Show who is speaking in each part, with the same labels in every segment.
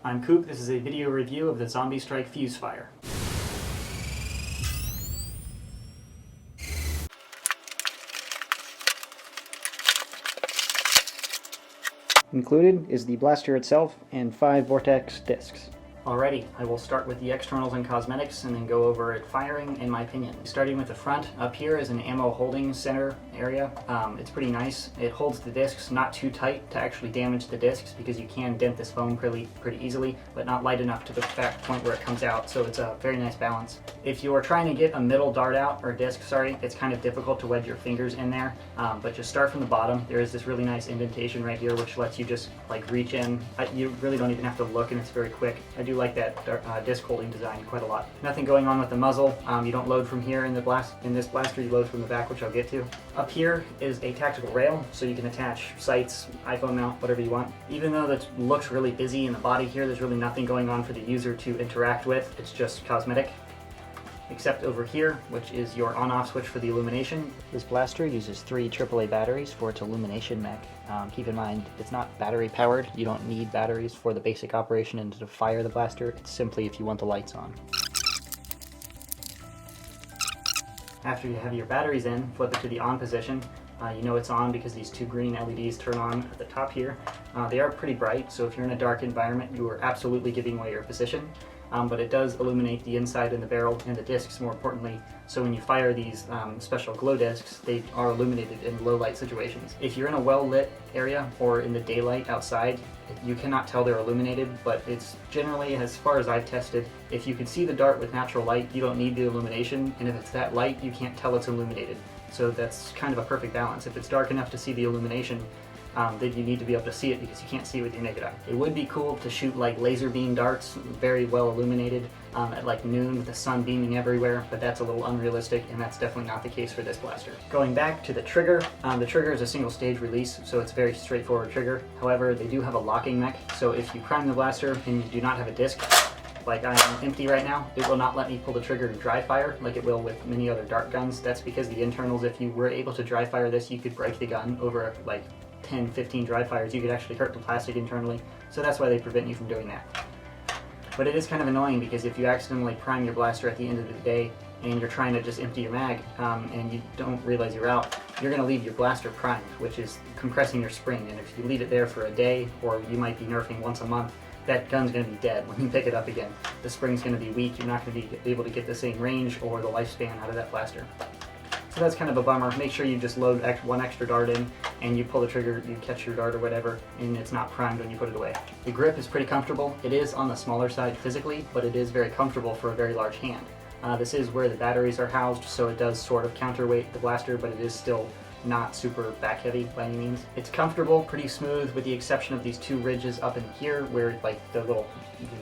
Speaker 1: I'm Coop. This is a video review of the Zombie Strike Fusefire. Included is the blaster itself and 5 vortex discs. Alrighty, I will start with the externals and cosmetics and then go over it firing in my opinion. Starting with the front, up here is an ammo holding center area. It's pretty nice. It holds the discs not too tight to actually damage the discs because you can dent this foam pretty easily, but not light enough to the back point where it comes out, so it's a very nice balance. If you are trying to get a middle dart out, or disc, sorry, it's kind of difficult to wedge your fingers in there, but just start from the bottom. There is this really nice indentation right here which lets you just like reach in. You really don't even have to look and it's very quick. I do like that disc holding design quite a lot. Nothing going on with the muzzle. You don't load from here in this blaster, you load from the back, which I'll get to. Up here is a tactical rail, so you can attach sights, iPhone mount, whatever you want. Even though that looks really busy in the body here, there's really nothing going on for the user to interact with. It's just cosmetic. Except over here, which is your on-off switch for the illumination. This blaster uses 3 AAA batteries for its illumination mech. Keep in mind, it's not battery powered. You don't need batteries for the basic operation and to fire the blaster. It's simply if you want the lights on. After you have your batteries in, flip it to the on position. You know it's on because these 2 green LEDs turn on at the top here. They are pretty bright, so if you're in a dark environment, you are absolutely giving away your position. But it does illuminate the inside and the barrel and the discs more importantly, so when you fire these special glow discs, they are illuminated in low light situations. If you're in a well lit area or in the daylight outside, you cannot tell they're illuminated, but it's generally, as far as I've tested, if you can see the dart with natural light, you don't need the illumination, and if it's that light, you can't tell it's illuminated. So that's kind of a perfect balance. If it's dark enough to see the illumination, then you need to be able to see it because you can't see it with your naked eye. It would be cool to shoot like laser beam darts, very well illuminated, at like noon with the sun beaming everywhere, but that's a little unrealistic and that's definitely not the case for this blaster. Going back to the trigger is a single stage release, so it's a very straightforward trigger. However, they do have a locking mech, so if you prime the blaster and you do not have a disc, like I am empty right now, it will not let me pull the trigger to dry fire like it will with many other dart guns. That's because the internals, if you were able to dry fire this, you could break the gun over like 10, 15 dry fires. You could actually hurt the plastic internally, so that's why they prevent you from doing that. But it is kind of annoying because if you accidentally prime your blaster at the end of the day and you're trying to just empty your mag and you don't realize you're out, you're going to leave your blaster primed, which is compressing your spring, and if you leave it there for a day, or you might be nerfing once a month, that gun's going to be dead when you pick it up again. The spring's going to be weak, you're not going to be able to get the same range or the lifespan out of that blaster. So that's kind of a bummer. Make sure you just load one extra dart in and you pull the trigger, you catch your dart or whatever, and it's not primed when you put it away. The grip is pretty comfortable. It is on the smaller side physically, but it is very comfortable for a very large hand. This is where the batteries are housed, so it does sort of counterweight the blaster, but it is still not super back heavy by any means. It's comfortable, pretty smooth, with the exception of these 2 ridges up in here where like the little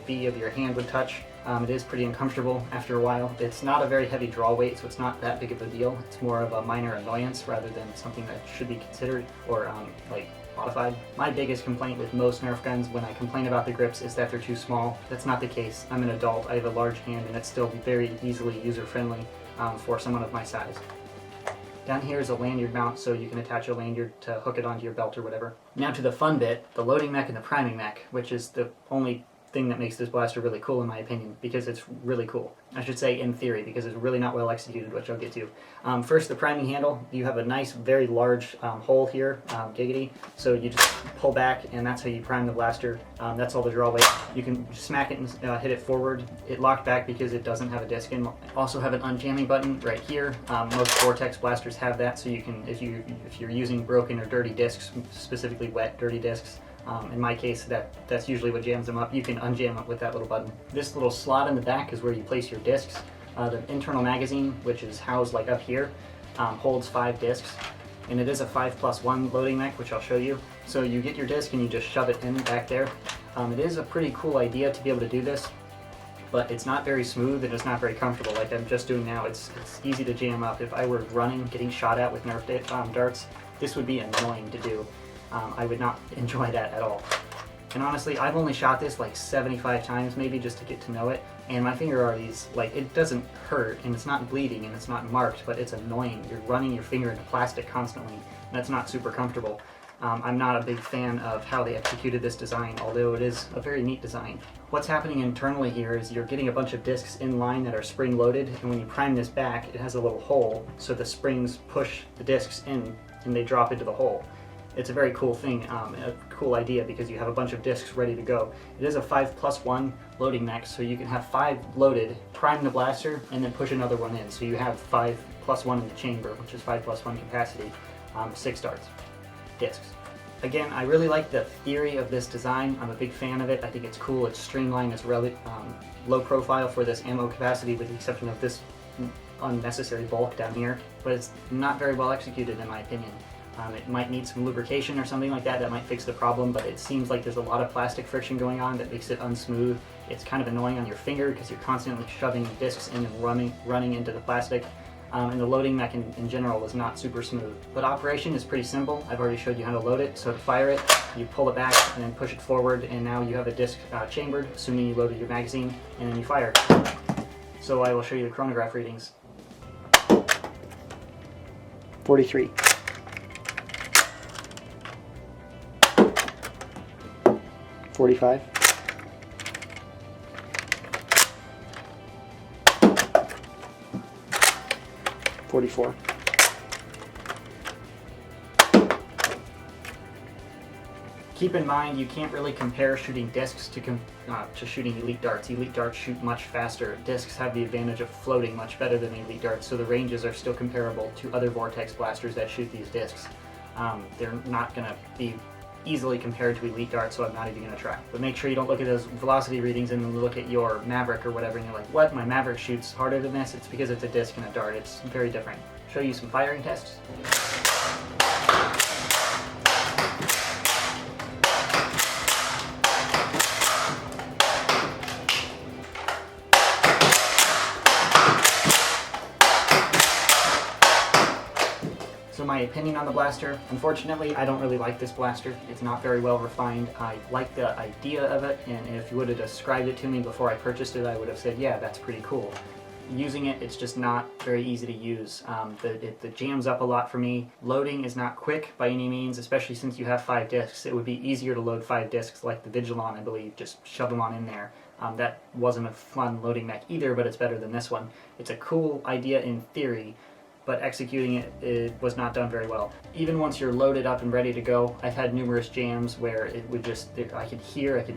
Speaker 1: V of your hand would touch. It is pretty uncomfortable after a while. It's not a very heavy draw weight, so it's not that big of a deal. It's more of a minor annoyance rather than something that should be considered or like modified. My biggest complaint with most Nerf guns when I complain about the grips is that they're too small. That's not the case. I'm an adult, I have a large hand, and it's still very easily user-friendly for someone of my size. Down here is a lanyard mount, so you can attach a lanyard to hook it onto your belt or whatever. Now to the fun bit, the loading mech and the priming mech, which is the only thing that makes this blaster really cool in my opinion, because it's really cool. I should say in theory, because it's really not well executed, which I'll get to. First, the priming handle. You have a nice, very large hole here, giggity, so you just pull back and that's how you prime the blaster. That's all the draw weight. You can smack it and hit it forward. It locked back because it doesn't have a disc in. Also have an unjamming button right here. Most Vortex blasters have that, so you can, if you're using broken or dirty discs, specifically wet, dirty discs, in my case, that's usually what jams them up. You can unjam it with that little button. This little slot in the back is where you place your discs. The internal magazine, which is housed like up here, holds 5 discs, and it is a 5+1 loading mech, which I'll show you. So you get your disc and you just shove it in back there. It is a pretty cool idea to be able to do this, but it's not very smooth and it's not very comfortable like I'm just doing now. It's easy to jam up. If I were running, getting shot at with Nerf darts, this would be annoying to do. I would not enjoy that at all. And honestly, I've only shot this like 75 times maybe just to get to know it, and my finger already is like, it doesn't hurt and it's not bleeding and it's not marked, but it's annoying. You're running your finger into plastic constantly, and that's not super comfortable. I'm not a big fan of how they executed this design, although it is a very neat design. What's happening internally here is you're getting a bunch of discs in line that are spring loaded, and when you prime this back, it has a little hole, so the springs push the discs in and they drop into the hole. It's a very cool thing, a cool idea, because you have a bunch of discs ready to go. It is a 5+1 loading mech, so you can have 5 loaded, prime the blaster, and then push another one in. So you have 5+1 in the chamber, which is 5+1 capacity, 6 darts, discs. Again, I really like the theory of this design. I'm a big fan of it. I think it's cool, it's streamlined, it's low profile for this ammo capacity, with the exception of this unnecessary bulk down here, but it's not very well executed in my opinion. It might need some lubrication or something like that. That might fix the problem, but it seems like there's a lot of plastic friction going on that makes it unsmooth. It's kind of annoying on your finger because you're constantly shoving discs in and running into the plastic. And the loading mech in general is not super smooth. But operation is pretty simple. I've already showed you how to load it. So to fire it, you pull it back and then push it forward, and now you have a disc chambered, assuming you loaded your magazine, and then you fire. So I will show you the chronograph readings. 43. 45. 44. Keep in mind, you can't really compare shooting discs to shooting elite darts. Elite darts shoot much faster. Discs have the advantage of floating much better than elite darts, so the ranges are still comparable to other vortex blasters that shoot these discs. They're not going to be easily compared to elite darts, so I'm not even going to try. But make sure you don't look at those velocity readings and then look at your Maverick or whatever and you're like, what? My Maverick shoots harder than this? It's because it's a disc and a dart. It's very different. Show you some firing tests. So my opinion on the blaster, unfortunately, I don't really like this blaster. It's not very well refined. I like the idea of it, and if you would have described it to me before I purchased it, I would have said, yeah, that's pretty cool. Using it, it's just not very easy to use. It jams up a lot for me. Loading is not quick by any means, especially since you have 5 discs. It would be easier to load 5 discs like the Vigilon, I believe, just shove them on in there. That wasn't a fun loading mech either, but it's better than this one. It's a cool idea in theory, but executing it was not done very well. Even once you're loaded up and ready to go, I've had numerous jams where it would just, I could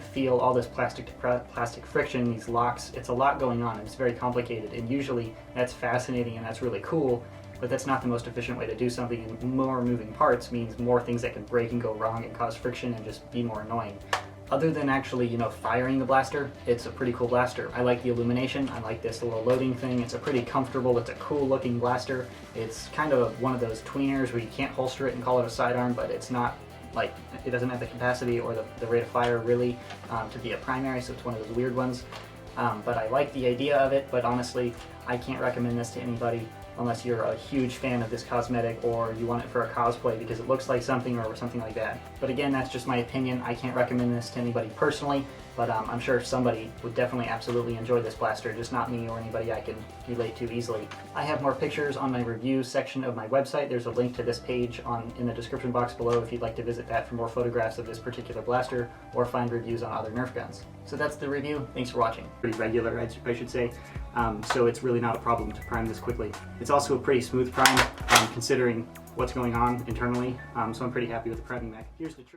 Speaker 1: feel all this plastic to plastic friction, these locks. It's a lot going on, and it's very complicated, and usually that's fascinating and that's really cool, but that's not the most efficient way to do something, and more moving parts means more things that can break and go wrong and cause friction and just be more annoying. Other than actually, firing the blaster, it's a pretty cool blaster. I like the illumination, I like this little loading thing, it's a pretty comfortable, it's a cool looking blaster. It's kind of one of those tweeners where you can't holster it and call it a sidearm, but it's not, like, it doesn't have the capacity or the rate of fire really to be a primary, so it's one of those weird ones. But I like the idea of it, but honestly, I can't recommend this to anybody unless you're a huge fan of this cosmetic or you want it for a cosplay because it looks like something or something like that. But again, that's just my opinion. I can't recommend this to anybody personally, but I'm sure somebody would definitely absolutely enjoy this blaster, just not me or anybody I can relate to easily. I have more pictures on my reviews section of my website. There's a link to this page in the description box below if you'd like to visit that for more photographs of this particular blaster or find reviews on other Nerf guns. So that's the review. Thanks for watching. Pretty regular, I should say, so it's really not a problem to prime this quickly. It's also a pretty smooth prime considering what's going on internally, so I'm pretty happy with the priming mech. Here's the trick.